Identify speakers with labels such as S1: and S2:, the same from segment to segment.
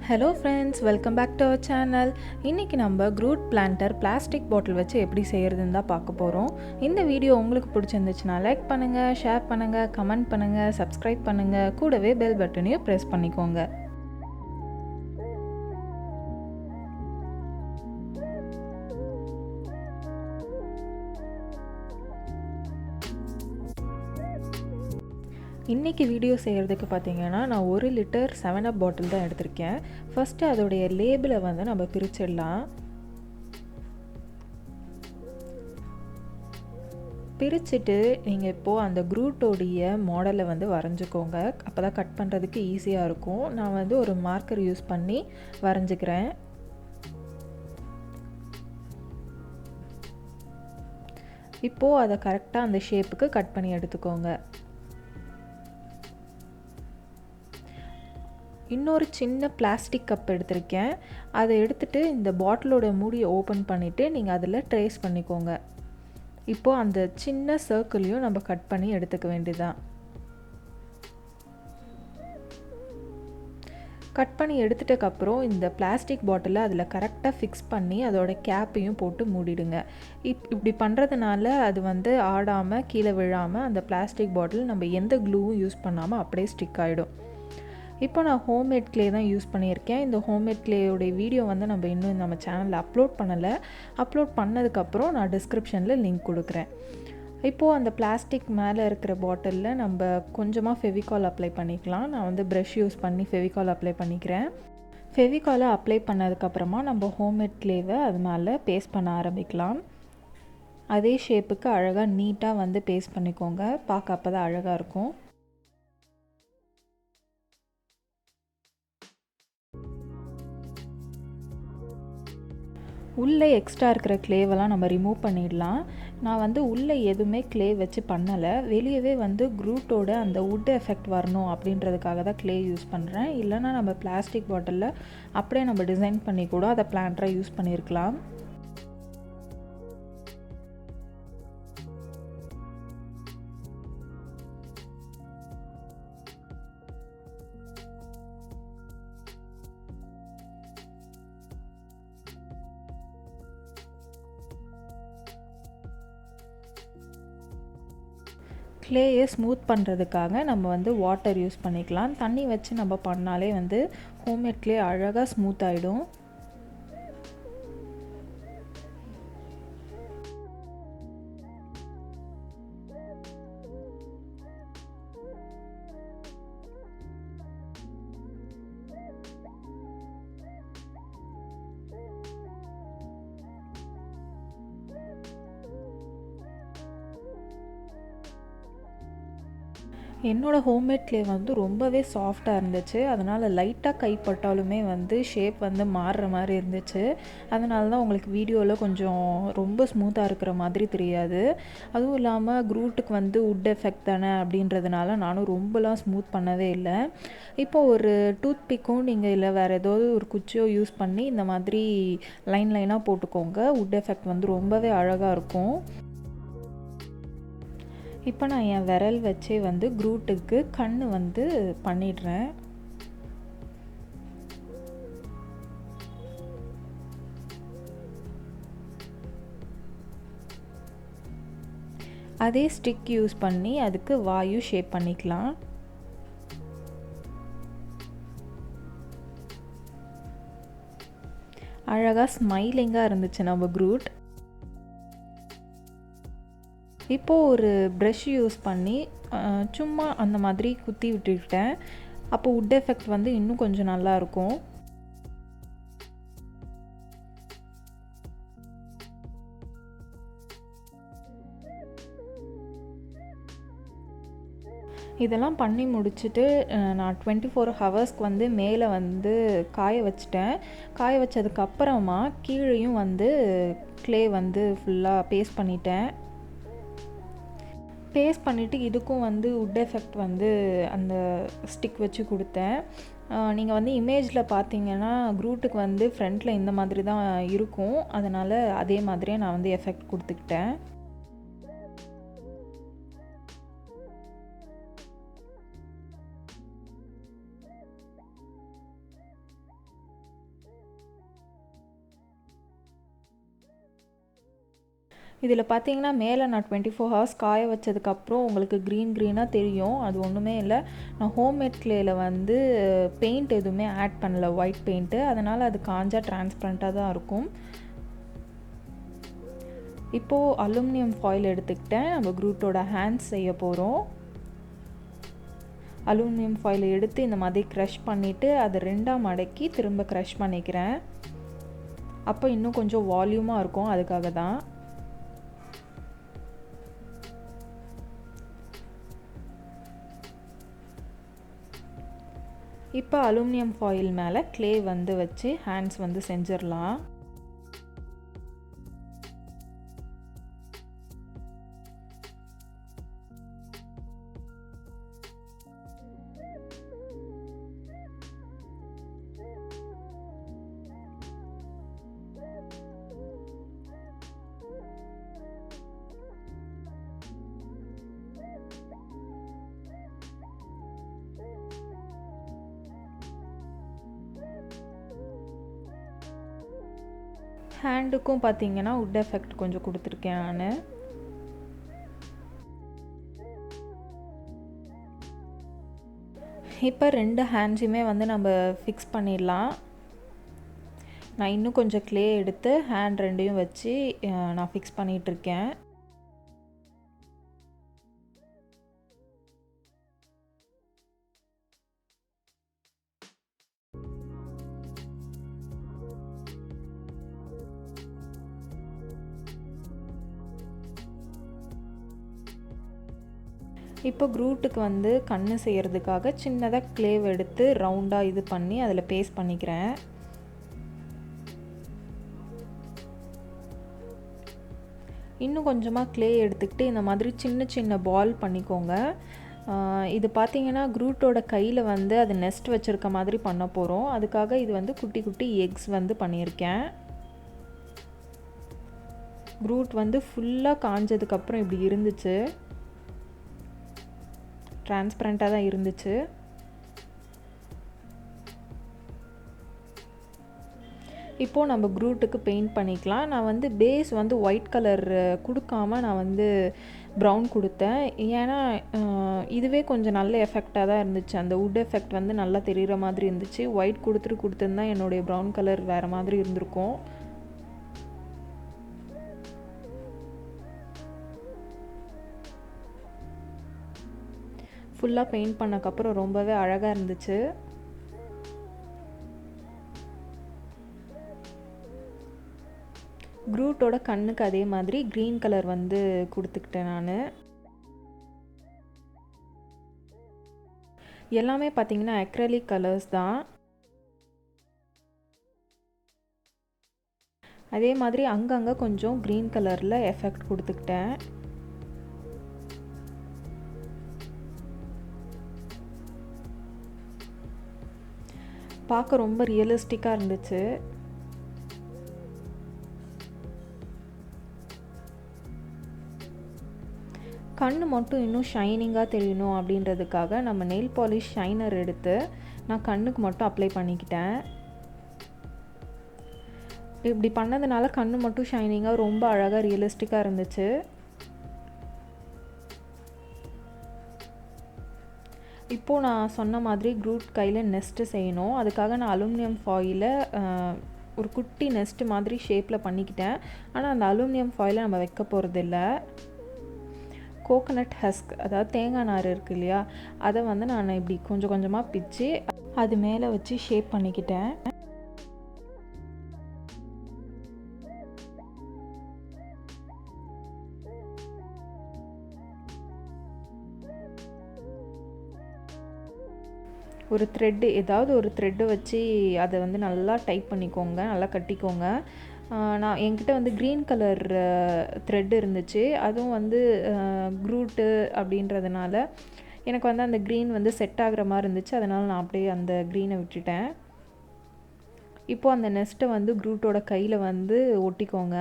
S1: Hello friends, welcome back to our channel. இன்னைக்கு நம்ம groot planter plastic bottle வச்சு எப்படி செய்யறதுன்னு தான் பார்க்க போறோம். இந்த வீடியோ உங்களுக்கு பிடிச்சிருந்துச்சுனா லைக் பண்ணுங்க, ஷேர் பண்ணுங்க, கமெண்ட் பண்ணுங்க, subscribe பண்ணுங்க, கூடவே bell பட்டனையும் press பண்ணிக்கோங்க. இன்றைக்கி வீடியோ செய்கிறதுக்கு பார்த்தீங்கன்னா நான் 1 லிட்டர் 7up பாட்டில் தான் எடுத்திருக்கேன். ஃபஸ்ட்டு அதோடைய லேபிளை வந்து நம்ம பிரிச்சிடலாம். பிரிச்சுட்டு நீங்கள் இப்போது அந்த க்ரூட்டோடைய மாடலை வந்து வரைஞ்சிக்கோங்க. அப்போ தான் கட் பண்ணுறதுக்கு ஈஸியாக இருக்கும். நான் வந்து ஒரு மார்க்கர் யூஸ் பண்ணி வரைஞ்சிக்கிறேன். இப்போது அதை கரெக்டாக அந்த ஷேப்புக்கு கட் பண்ணி எடுத்துக்கோங்க. இன்னொரு சின்ன பிளாஸ்டிக் கப் எடுத்திருக்கேன். அதை எடுத்துகிட்டு இந்த பாட்டிலோட மூடியை ஓப்பன் பண்ணிவிட்டு நீங்கள் அதில் ட்ரேஸ் பண்ணிக்கோங்க. இப்போது அந்த சின்ன சர்க்கிளையும் நம்ம கட் பண்ணி எடுத்துக்க வேண்டியதான். கட் பண்ணி எடுத்துட்டக்கப்புறம் இந்த பிளாஸ்டிக் பாட்டிலை அதில் கரெக்டாக ஃபிக்ஸ் பண்ணி அதோட கேப்பையும் போட்டு மூடிடுங்க. இப்படி பண்ணுறதுனால அது வந்து ஆடாமல் கீழே விழாமல் அந்த பிளாஸ்டிக் பாட்டில் நம்ம எந்த க்ளூவும் யூஸ் பண்ணாமல் அப்படியே ஸ்டிக் ஆகிடும். இப்போ நான் ஹோம்மேட் க்ளே தான் யூஸ் பண்ணியிருக்கேன். இந்த ஹோம்மேட் க்ளேயோடைய வீடியோ வந்து நம்ம இன்னும் நம்ம சேனலில் அப்லோட் பண்ணலை. அப்லோட் பண்ணதுக்கப்புறம் நான் டிஸ்கிரிப்ஷனில் லிங்க் கொடுக்குறேன். இப்போது அந்த பிளாஸ்டிக் மேலே இருக்கிற பாட்டிலில் நம்ம கொஞ்சமாக ஃபெவிகால் அப்ளை பண்ணிக்கலாம். நான் வந்து ப்ரஷ் யூஸ் பண்ணி ஃபெவிகால் அப்ளை பண்ணிக்கிறேன். ஃபெவிகாலை அப்ளை பண்ணதுக்கப்புறமா நம்ம ஹோம்மேட் க்ளேவை அது மேலே பேஸ்ட் பண்ண ஆரம்பிக்கலாம். அதே ஷேப்புக்கு அழகாக நீட்டாக வந்து பேஸ்ட் பண்ணிக்கோங்க. பார்க்க அப்போ தான் அழகாக இருக்கும். உள்ளே எக்ஸ்ட்ரா இருக்கிற க்ளேவெல்லாம் நம்ம ரிமூவ் பண்ணிடலாம். நான் வந்து உள்ளே எதுவுமே க்ளே வச்சு பண்ணலை. வெளியவே வந்து க்ரூட்டோட அந்த வுட் எஃபெக்ட் வரணும் அப்படின்றதுக்காக தான் க்ளே யூஸ் பண்ணுறேன். இல்லைனா நம்ம பிளாஸ்டிக் பாட்டிலில் அப்படியே நம்ம டிசைன் பண்ணி கூட அதை பிளான்டராக யூஸ் பண்ணியிருக்கலாம். க்ளேயை ஸ்மூத் பண்ணுறதுக்காக நம்ம வந்து வாட்டர் யூஸ் பண்ணிக்கலாம். தண்ணி வச்சு நம்ம பண்ணாலே வந்து ஹோம்மேட் க்ளே அழகாக ஸ்மூத் ஆகிடும். என்னோடய ஹோம்மேட் க்ளே வந்து ரொம்பவே சாஃப்டாக இருந்துச்சு. அதனால் லைட்டாக கைப்பட்டாலுமே வந்து ஷேப் வந்து மாறுற மாதிரி இருந்துச்சு. அதனால தான் உங்களுக்கு வீடியோவில் கொஞ்சம் ரொம்ப ஸ்மூத்தாக இருக்கிற மாதிரி தெரியாது. அதுவும் இல்லாமல் க்ரூட்டுக்கு வந்து வுட் எஃபெக்ட் தானே அப்படின்றதுனால நானும் ரொம்பலாம் ஸ்மூத் பண்ணவே இல்லை. இப்போது ஒரு டூத் பிக்கும் நீங்கள் இல்லை வேறு ஏதாவது ஒரு குச்சியோ யூஸ் பண்ணி இந்த மாதிரி லைன் லைனாக போட்டுக்கோங்க. வுட் எஃபெக்ட் வந்து ரொம்பவே அழகாக இருக்கும். இப்போ நான் என் விரல் வச்சே வந்து க்ரூட்டுக்கு கண் வந்து பண்ணிடுறேன். அதே ஸ்டிக் யூஸ் பண்ணி அதுக்கு வாயு ஷேப் பண்ணிக்கலாம். அழகாக ஸ்மைலிங்காக இருந்துச்சு நம்ம க்ரூட். இப்போது ஒரு ப்ரஷ் யூஸ் பண்ணி சும்மா அந்த மாதிரி குத்தி விட்டுக்கிட்டேன். அப்போ வுட் எஃபெக்ட் வந்து இன்னும் கொஞ்சம் நல்லாயிருக்கும். இதெல்லாம் பண்ணி முடிச்சுட்டு நான் 24 ஹவர்ஸ்க்கு வந்து மேலே வந்து காய வச்சிட்டேன். காய வச்சதுக்கப்புறமா கீழேயும் வந்து க்ளே வந்து ஃபுல்லாக பேஸ்ட் பண்ணிட்டேன். பேஸ்ட் பண்ணிவிட்டு இதுக்கும் வந்து வுட் எஃபெக்ட் வந்து அந்த ஸ்டிக் வச்சு கொடுத்தேன். நீங்கள் வந்து இமேஜில் பார்த்தீங்கன்னா க்ரூட்டுக்கு வந்து ஃப்ரண்ட்டில் இந்த மாதிரி தான் இருக்கும். அதனால் அதே மாதிரியே நான் வந்து எஃபெக்ட் கொடுத்துக்கிட்டேன். இதில் பார்த்தீங்கன்னா மேலே நான் 24 ஹவர்ஸ் காய வச்சதுக்கப்புறம் உங்களுக்கு க்ரீனாக தெரியும். அது ஒன்றுமே இல்லை, நான் ஹோம்மேட் கிளேயில் வந்து பெயிண்ட் எதுவுமே ஆட் பண்ணல, ஒயிட் பெயிண்ட்டு. அதனால் அது காஞ்சா டிரான்ஸ்பரண்ட்டாக தான் இருக்கும். இப்போது அலுமினியம் ஃபாயில் எடுத்துக்கிட்டேன். நம்ம க்ரூட்டோட ஹேண்ட்ஸ் செய்ய போகிறோம். அலுமினியம் ஃபாயில் எடுத்து இந்த மாதிரி க்ரஷ் பண்ணிவிட்டு அதை 2ஆக மடக்கி திரும்ப க்ரஷ் பண்ணிக்கிறேன். அப்போ இன்னும் கொஞ்சம் வால்யூமாக இருக்கும், அதுக்காக தான். இப்போ அலுமினியம் ஃபாயில் மேலே க்ளே வந்து வச்சு ஹேண்ட்ஸ் வந்து செஞ்சிடலாம். ஹேண்டுக்கும் பார்த்தீங்கன்னா வுட் எஃபெக்ட் கொஞ்சம் கொடுத்துருக்கேன் நான். இப்போ 2 ஹேண்ட்ஸுமே வந்து நம்ம ஃபிக்ஸ் பண்ணிடலாம். நான் இன்னும் கொஞ்சம் க்ளே எடுத்து ஹேண்ட் 2யும் வச்சு நான் ஃபிக்ஸ் பண்ணிகிட்ருக்கேன். இப்போ க்ரூட்டுக்கு வந்து கண் செய்கிறதுக்காக சின்னதாக க்ளேவ் எடுத்து ரவுண்டாக இது பண்ணி அதில் பேஸ்ட் பண்ணிக்கிறேன். இன்னும் கொஞ்சமாக க்ளே எடுத்துக்கிட்டு இந்த மாதிரி சின்ன சின்ன பால் பண்ணிக்கோங்க. இது பார்த்திங்கன்னா க்ரூட்டோட கையில் வந்து அது நெஸ்ட் வச்சுருக்க மாதிரி பண்ண போகிறோம். அதுக்காக இது வந்து குட்டி குட்டி எக்ஸ் வந்து பண்ணியிருக்கேன். க்ரூட் வந்து ஃபுல்லாக காஞ்சதுக்கப்புறம் இப்படி இருந்துச்சு, டிரான்ஸ்பரண்ட்டாக தான் இருந்துச்சு. இப்போது நம்ம க்ரூட்டுக்கு பெயிண்ட் பண்ணிக்கலாம். நான் வந்து பேஸ் வந்து ஒயிட் கலர் கொடுக்காம நான் வந்து ப்ரௌன் கொடுத்தேன். ஏன்னா இதுவே கொஞ்சம் நல்ல எஃபெக்டாக தான் இருந்துச்சு. அந்த வுட் எஃபெக்ட் வந்து நல்லா தெரிகிற மாதிரி இருந்துச்சு. ஒயிட் கொடுத்துருந்தா என்னுடைய ப்ரௌன் கலர் வேறு மாதிரி இருந்திருக்கும். ஃபுல்லாக பெயிண்ட் பண்ணக்கப்புறம் ரொம்பவே அழகாக இருந்துச்சு. க்ரூட்டோட கண்ணுக்கு அதே மாதிரி க்ரீன் கலர் வந்து கொடுத்துக்கிட்டேன் நான். எல்லாமே பார்த்திங்கன்னா acrylic கலர்ஸ் தான். அதே மாதிரி அங்கங்கே கொஞ்சம் க்ரீன் கலரில் எஃபெக்ட் கொடுத்துக்கிட்டேன். பார்க்க ரொம்ப ரியலிஸ்டிக்காக இருந்துச்சு. கண் மட்டும் இன்னும் ஷைனிங்காக தெரியணும் அப்படின்றதுக்காக நம்ம நெயில் பாலிஷ் ஷைனர் எடுத்து நான் கண்ணுக்கு மட்டும் அப்ளை பண்ணிக்கிட்டேன். இப்படி பண்ணதுனால கண் மட்டும் ஷைனிங்காக ரொம்ப அழகாக ரியலிஸ்டிக்காக இருந்துச்சு. இப்போது நான் சொன்ன மாதிரி க்ரூட் கையில் நெஸ்ட்டு செய்யணும். அதுக்காக நான் அலுமினியம் ஃபாயிலை ஒரு குட்டி நெஸ்ட்டு மாதிரி ஷேப்பில் பண்ணிக்கிட்டேன். ஆனால் அந்த அலுமினியம் ஃபாயிலை நம்ம வைக்க போகிறதில்ல. கோகனட் ஹஸ்க், அதாவது தேங்காய் நார் இருக்குது இல்லையா, அதை வந்து நான் இப்படி கொஞ்சம் கொஞ்சமாக பிச்சு அது மேலே வச்சு ஷேப் பண்ணிக்கிட்டேன். ஒரு த்ரெட்டு, ஏதாவது ஒரு த்ரெட்டு வச்சு அதை வந்து நல்லா டைட் பண்ணிக்கோங்க, நல்லா கட்டிக்கோங்க. நான் என்கிட்ட வந்து க்ரீன் கலர் த்ரெட் இருந்துச்சு. அதுவும் வந்து க்ரூட்டு அப்படின்றதுனால எனக்கு வந்து அந்த க்ரீன் வந்து செட் ஆகிற மாதிரி இருந்துச்சு. அதனால் நான் அப்படியே அந்த க்ரீனை விட்டுட்டேன். இப்போது அந்த நெஸ்ட்டை வந்து க்ரூட்டோட கையில் வந்து ஒட்டிக்கோங்க.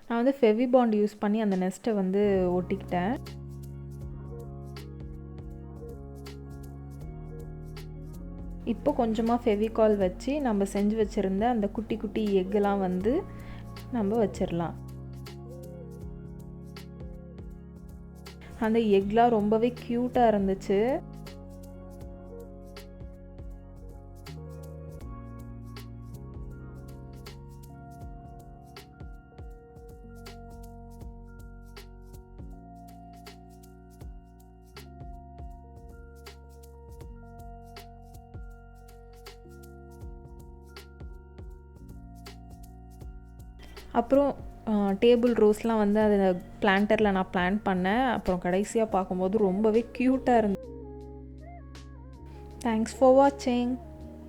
S1: நான் வந்து ஃபெவிபாண்ட் யூஸ் பண்ணி அந்த நெஸ்ட்டை வந்து ஒட்டிக்கிட்டேன். இப்போ கொஞ்சமாக ஃபெவிகால் வச்சு நம்ம செஞ்சு வச்சுருந்த அந்த குட்டி குட்டி எக்கெல்லாம் வந்து நம்ம வச்சிடலாம். அந்த எக்லாம் ரொம்பவே க்யூட்டாக இருந்துச்சு. அப்புறம் டேபிள் ரோஸ்லாம் வந்து அது பிளான்டரில் நான் பிளான் பண்ணேன். அப்புறம் கடைசியாக பார்க்கும்போது ரொம்பவே க்யூட்டாக இருந்துச்சு. தேங்க்ஸ் ஃபார் வாட்சிங்.